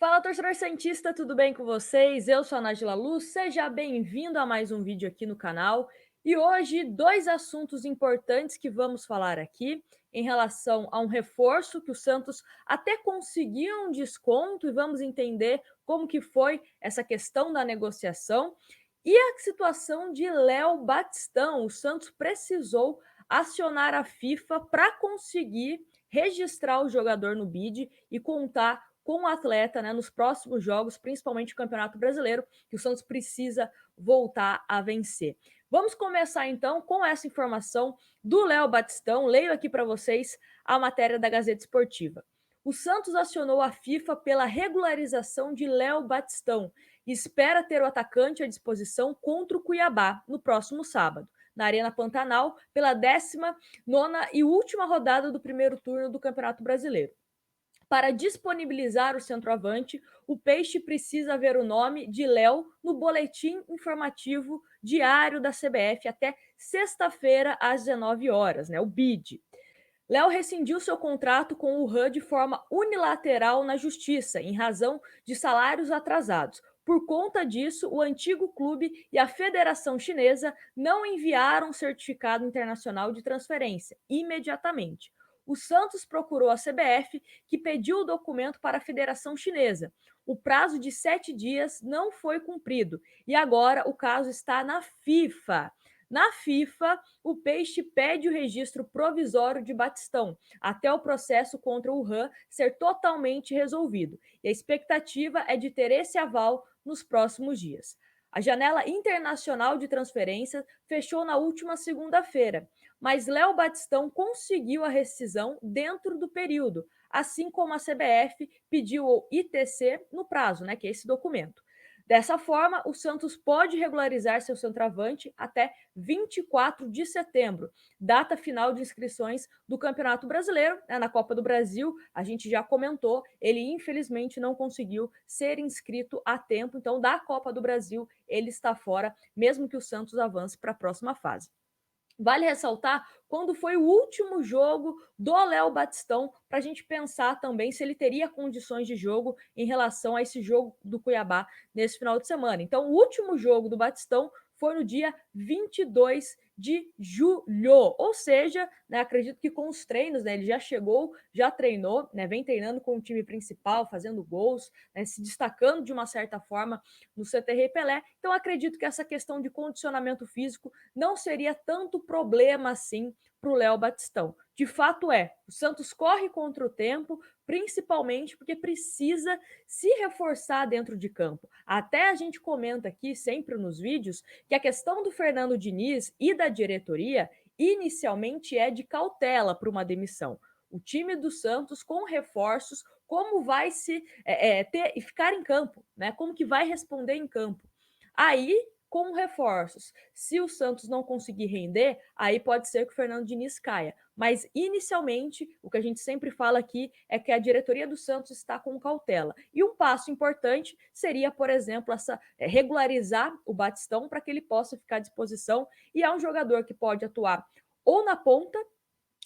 Fala, torcedor santista, tudo bem com vocês? Eu sou a Nájila Luz, seja bem-vindo a mais um vídeo aqui no canal. E hoje, dois assuntos importantes que vamos falar aqui em relação a um reforço que o Santos até conseguiu um desconto e vamos entender como que foi essa questão da negociação. E a situação de Léo Batistão, o Santos precisou acionar a FIFA para conseguir registrar o jogador no BID e contar com o atleta, né, nos próximos jogos, principalmente o Campeonato Brasileiro, que o Santos precisa voltar a vencer. Vamos começar então com essa informação do Léo Batistão. Leio aqui para vocês a matéria da Gazeta Esportiva. O Santos acionou a FIFA pela regularização de Léo Batistão e espera ter o atacante à disposição contra o Cuiabá no próximo sábado, na Arena Pantanal, pela 19ª e última rodada do primeiro turno do Campeonato Brasileiro. Para disponibilizar o centroavante, o Peixe precisa ver o nome de Léo no boletim informativo diário da CBF até sexta-feira às 19 horas, né, o BID. Léo rescindiu seu contrato com o Han de forma unilateral na justiça, em razão de salários atrasados. Por conta disso, o antigo clube e a Federação Chinesa não enviaram certificado internacional de transferência imediatamente. O Santos procurou a CBF, que pediu o documento para a Federação Chinesa. O prazo de 7 dias não foi cumprido e agora o caso está na FIFA. Na FIFA, o Peixe pede o registro provisório de Batistão até o processo contra o Han ser totalmente resolvido. E a expectativa é de ter esse aval nos próximos dias. A janela internacional de transferência fechou na última segunda-feira, mas Léo Batistão conseguiu a rescisão dentro do período, assim como a CBF pediu o ITC no prazo, né, que é esse documento. Dessa forma, o Santos pode regularizar seu centroavante até 24 de setembro, data final de inscrições do Campeonato Brasileiro, né, na Copa do Brasil. A gente já comentou, ele infelizmente não conseguiu ser inscrito a tempo, então da Copa do Brasil ele está fora, mesmo que o Santos avance para a próxima fase. Vale ressaltar quando foi o último jogo do Léo Batistão, para a gente pensar também se ele teria condições de jogo em relação a esse jogo do Cuiabá nesse final de semana. Então, o último jogo do Batistão foi no dia 22 de julho, ou seja, né, acredito que com os treinos, né, ele já chegou, já treinou, né, vem treinando com o time principal, fazendo gols, né, se destacando de uma certa forma no CT Pelé. Então, acredito que essa questão de condicionamento físico não seria tanto problema assim para o Léo Batistão. De fato o Santos corre contra o tempo, principalmente porque precisa se reforçar dentro de campo. Até a gente comenta aqui sempre nos vídeos que a questão do Fernando Diniz e da diretoria inicialmente é de cautela para uma demissão. O time do Santos com reforços, como vai se ficar em campo, né? Como que vai responder em campo. Aí, com reforços, se o Santos não conseguir render, aí pode ser que o Fernando Diniz caia. Mas, inicialmente, o que a gente sempre fala aqui é que a diretoria do Santos está com cautela. E um passo importante seria, por exemplo, regularizar o Batistão para que ele possa ficar à disposição. E é um jogador que pode atuar ou na ponta,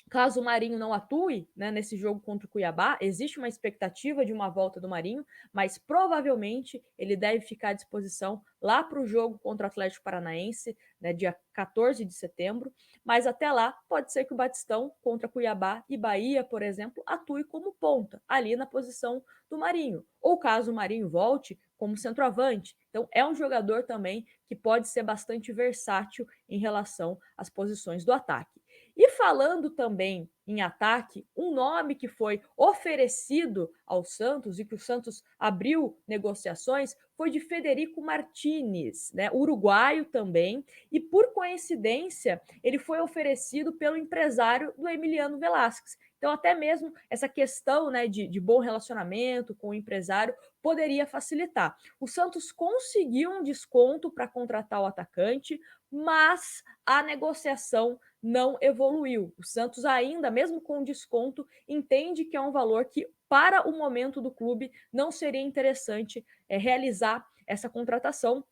caso o Marinho não atue, né, nesse jogo contra o Cuiabá, existe uma expectativa de uma volta do Marinho, mas provavelmente ele deve ficar à disposição lá para o jogo contra o Atlético Paranaense, né, dia 14 de setembro. Mas até lá, pode ser que o Batistão contra Cuiabá e Bahia, por exemplo, atue como ponta, ali na posição do Marinho. Ou caso o Marinho volte, como centroavante. Então, é um jogador também que pode ser bastante versátil em relação às posições do ataque. E falando também em ataque, um nome que foi oferecido ao Santos e que o Santos abriu negociações foi de Federico Martínez, né, uruguaio também, e por coincidência ele foi oferecido pelo empresário do Emiliano Velasquez. Então, até mesmo essa questão, né, de bom relacionamento com o empresário poderia facilitar. O Santos conseguiu um desconto para contratar o atacante, mas a negociação não evoluiu. O Santos ainda, mesmo com desconto, entende que é um valor que, para o momento do clube, não seria interessante realizar essa contratação.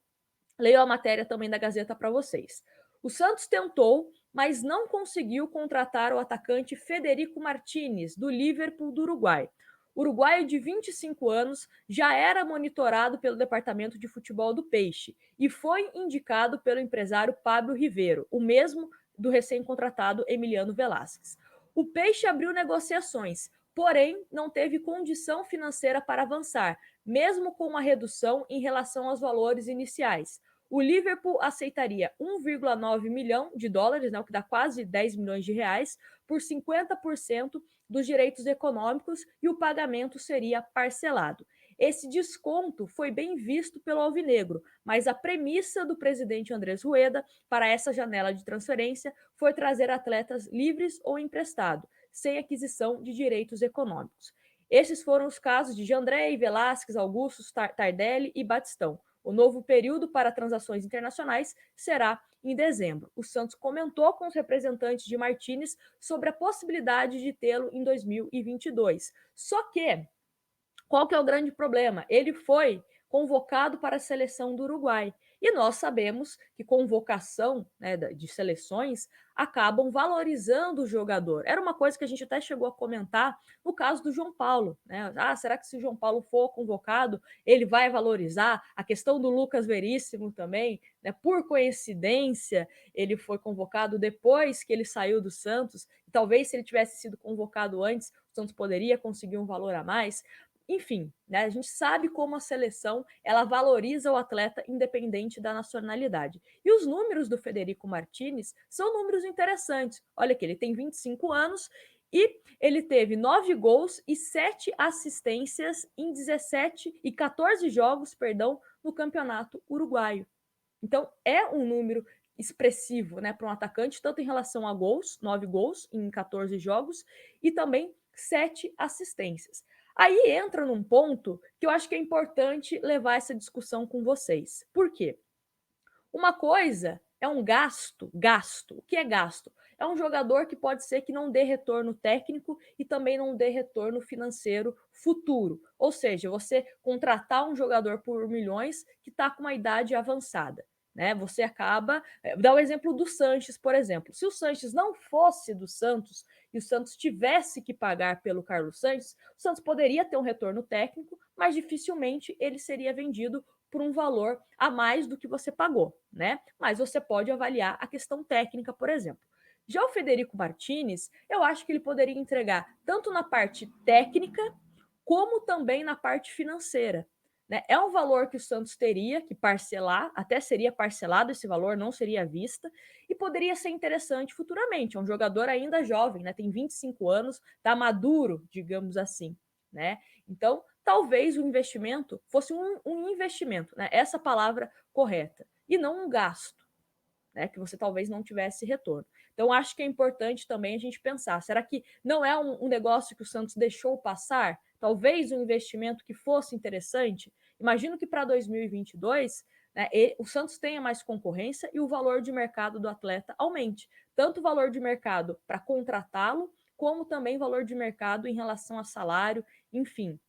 Leio a matéria também da Gazeta para vocês. O Santos tentou, mas não conseguiu contratar o atacante Federico Martínez, do Liverpool do Uruguai. uruguaio de 25 anos, já era monitorado pelo Departamento de Futebol do Peixe e foi indicado pelo empresário Pablo Ribeiro, o mesmo do recém-contratado Emiliano Velasquez. O Peixe abriu negociações, porém não teve condição financeira para avançar, mesmo com uma redução em relação aos valores iniciais. O Liverpool aceitaria 1,9 milhão de dólares, né, o que dá quase 10 milhões de reais, por 50% dos direitos econômicos e o pagamento seria parcelado. Esse desconto foi bem visto pelo Alvinegro, mas a premissa do presidente Andrés Rueda para essa janela de transferência foi trazer atletas livres ou emprestados, sem aquisição de direitos econômicos. Esses foram os casos de Jandrei, Velasquez, Augusto, Tardelli e Batistão. O novo período para transações internacionais será em dezembro. O Santos comentou com os representantes de Martínez sobre a possibilidade de tê-lo em 2022. Só que, qual que é o grande problema? Ele foi convocado para a seleção do Uruguai. E nós sabemos que convocação, né, de seleções acabam valorizando o jogador. Era uma coisa que a gente até chegou a comentar no caso do João Paulo. Né? Ah, será que se o João Paulo for convocado, ele vai valorizar? A questão do Lucas Veríssimo também, né? Por coincidência, ele foi convocado depois que ele saiu do Santos. Talvez se ele tivesse sido convocado antes, o Santos poderia conseguir um valor a mais. Enfim, né, a gente sabe como a seleção ela valoriza o atleta independente da nacionalidade. E os números do Federico Martínez são números interessantes. Olha aqui, ele tem 25 anos e ele teve 9 gols e 7 assistências em 17 e 14 jogos, perdão, no Campeonato Uruguaio. Então, é um número expressivo, né, para um atacante, tanto em relação a gols, 9 gols em 14 jogos, e também 7 assistências. Aí entra num ponto que eu acho que é importante levar essa discussão com vocês. Por quê? Uma coisa é um gasto. O que é gasto? É um jogador que pode ser que não dê retorno técnico e também não dê retorno financeiro futuro. Ou seja, você contratar um jogador por milhões que está com uma idade avançada. Né? Você acaba. Dá o exemplo do Sanches, por exemplo. Se o Sanches não fosse do Santos e o Santos tivesse que pagar pelo Carlos Sanches, o Santos poderia ter um retorno técnico, mas dificilmente ele seria vendido por um valor a mais do que você pagou, né? Mas você pode avaliar a questão técnica, por exemplo. Já o Federico Martínez, eu acho que ele poderia entregar tanto na parte técnica como também na parte financeira. Né? É um valor que o Santos teria que parcelar, até seria parcelado esse valor, não seria à vista, e poderia ser interessante futuramente. É um jogador ainda jovem, né? Tem 25 anos, está maduro, digamos assim. Né? Então, talvez o investimento fosse um investimento, né? Essa palavra correta, e não um gasto, né? Que você talvez não tivesse retorno. Então, acho que é importante também a gente pensar: será que não é um negócio que o Santos deixou passar? Talvez um investimento que fosse interessante? Imagino que para 2022, né, o Santos tenha mais concorrência e o valor de mercado do atleta aumente. Tanto o valor de mercado para contratá-lo, como também valor de mercado em relação a salário, enfim.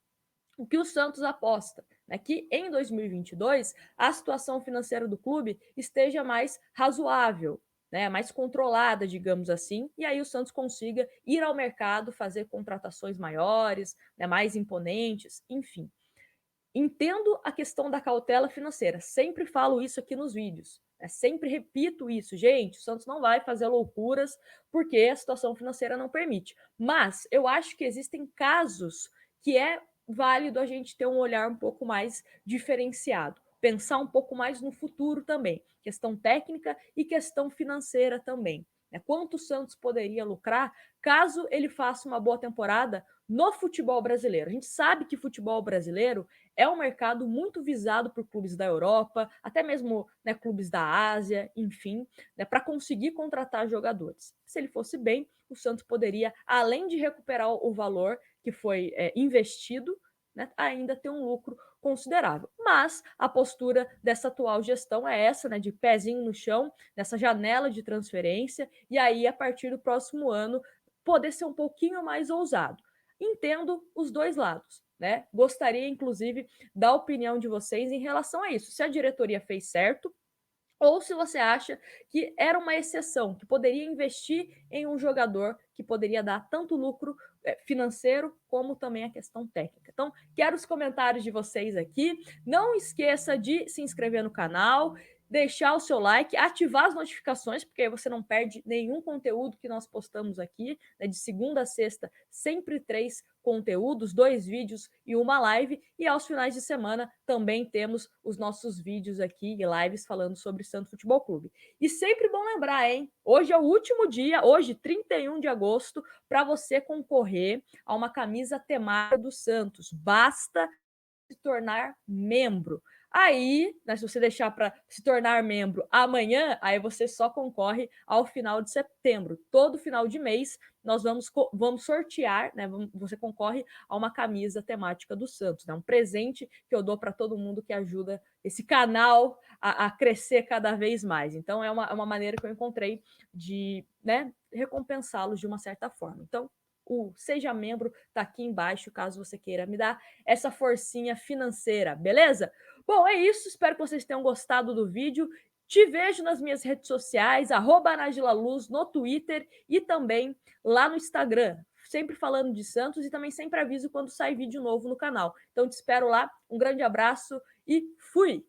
O que o Santos aposta? Né, que em 2022 a situação financeira do clube esteja mais razoável, né, mais controlada, digamos assim, e aí o Santos consiga ir ao mercado, fazer contratações maiores, né, mais imponentes, enfim. Entendo a questão da cautela financeira, sempre falo isso aqui nos vídeos, né, sempre repito isso, gente, o Santos não vai fazer loucuras porque a situação financeira não permite, mas eu acho que existem casos que é válido a gente ter um olhar um pouco mais diferenciado, pensar um pouco mais no futuro também, questão técnica e questão financeira também. Né? Quanto o Santos poderia lucrar caso ele faça uma boa temporada no futebol brasileiro? A gente sabe que futebol brasileiro é um mercado muito visado por clubes da Europa, até mesmo, né, clubes da Ásia, enfim, né, para conseguir contratar jogadores. Se ele fosse bem, o Santos poderia, além de recuperar o valor que foi investido, né, ainda ter um lucro considerável. Mas a postura dessa atual gestão é essa, né, de pezinho no chão, nessa janela de transferência, e aí, a partir do próximo ano, poder ser um pouquinho mais ousado. Entendo os dois lados. Né? Gostaria, inclusive, da opinião de vocês em relação a isso. Se a diretoria fez certo ou se você acha que era uma exceção, que poderia investir em um jogador que poderia dar tanto lucro financeiro como também a questão técnica. Então, quero os comentários de vocês aqui. Não esqueça de se inscrever no canal, deixar o seu like, ativar as notificações, porque aí você não perde nenhum conteúdo que nós postamos aqui, né, de segunda a sexta, sempre 3 conteúdos, 2 vídeos e uma live, e aos finais de semana também temos os nossos vídeos aqui e lives falando sobre Santos Futebol Clube. E sempre bom lembrar, hein? Hoje é o último dia, hoje, 31 de agosto, para você concorrer a uma camisa temática do Santos. Basta se tornar membro. Aí, né, se você deixar para se tornar membro amanhã, aí você só concorre ao final de setembro. Todo final de mês nós vamos sortear, né? Você concorre a uma camisa temática do Santos, né? Um presente que eu dou para todo mundo que ajuda esse canal a crescer cada vez mais. Então é uma maneira que eu encontrei de, né, recompensá-los de uma certa forma. Então, o Seja Membro está aqui embaixo, caso você queira me dar essa forcinha financeira, beleza? Bom, é isso. Espero que vocês tenham gostado do vídeo. Te vejo nas minhas redes sociais, @NagilaLuz, no Twitter e também lá no Instagram. Sempre falando de Santos e também sempre aviso quando sai vídeo novo no canal. Então te espero lá. Um grande abraço e fui!